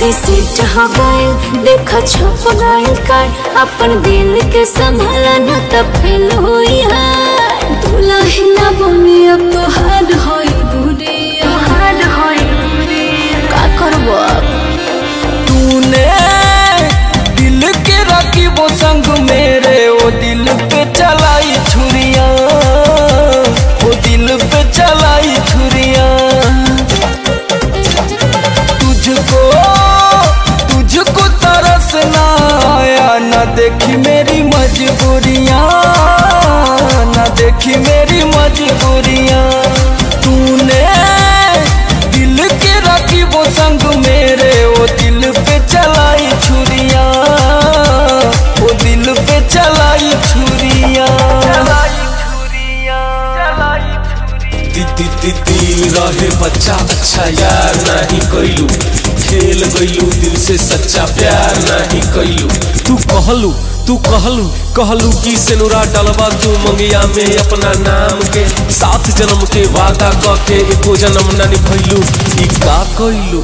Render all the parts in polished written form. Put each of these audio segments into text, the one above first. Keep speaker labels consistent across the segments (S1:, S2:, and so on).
S1: शादी सेट हो गए, देखा छप गए कार अपन दिल के संभाला न तब फेल हुई है। दुल्हन बनी अब तो हार्ड होई बुढ़िया, हार्ड होई का करबो अब।
S2: तूने दिल के रखी वो संग मेरे, वो दिल पे चलाई छुरिया, वो दिल पे चलाई छुरिया। तुझको तरस ना आया, ना देखी मेरी मजबूरियाँ, ना देखी मेरी मजबूरियाँ। तूने दिल के रखी वो संग मेरे, वो दिल पे चलाई छुरियाँ, वो दिल पे चलाई छुरियाँ।
S3: दिल रहे बच्चा अच्छा यार नहीं कैलू, खेल गईलू दिल से सच्चा प्यार नहीं कैलू। तू कहलू कि सेनुरा डलवा तू मंगिया में अपना नाम के, 7 जन्म के वादा करके एको जन्म न निभैलू, ई का कैलू।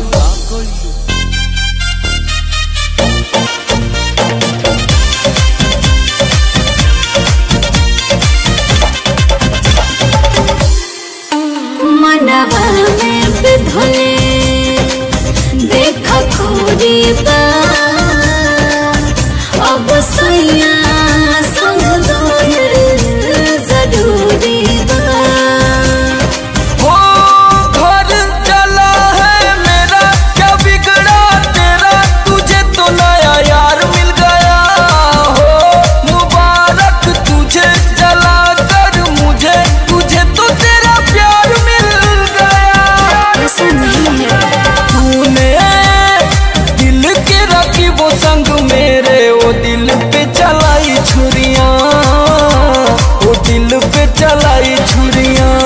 S1: मनवा में बिधले देखा खोरी बा, अब सैया संग दोनों जरूरी बा।
S2: हो घर चला है मेरा, क्या बिगड़ा तेरा, तुझे तो नया यार मिल गया हो। मुबारक तुझे जला कर मुझे, तुझे तो तेरा प्यार मिल गया।
S1: ऐसा नहीं है।
S2: तूने दिल के रखी वो संग मेरे, वो दिल पे चलाई छुरियाँ, वो दिल पे चलाई छुरियाँ।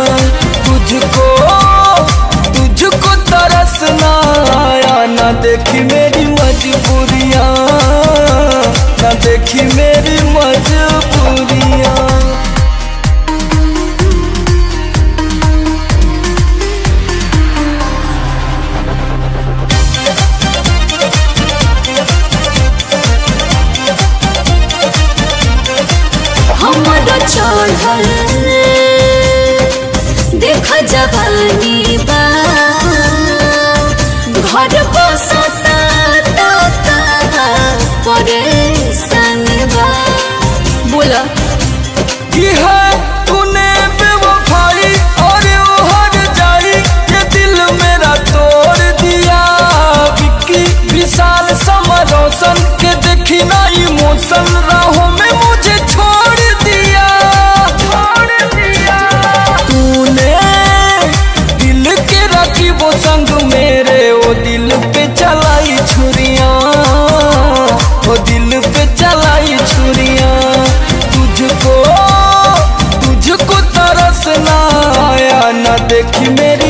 S2: तुझको तरस ना आया, ना देखी मेरी मजबूरियाँ, ना देखी मेरी मजबूरियाँ।
S1: हमारा चढ़ल देखा जवानी बा, घर बसता परेशान बा। बोला
S2: की है तूने बेवफाई और उहर जाई, ये दिल मेरा तोड़ दिया। विक्की विशाल समर रोशन के देखी ना इमोशन, राहों में मुझे छोड़ दिया। तूने दिल के रखी वो संग मेरे, वो दिल पे चलाई छुरियाँ, वो दिल पे चलाई छुरियाँ। तुझको तरस ना आया, ना देखी मेरी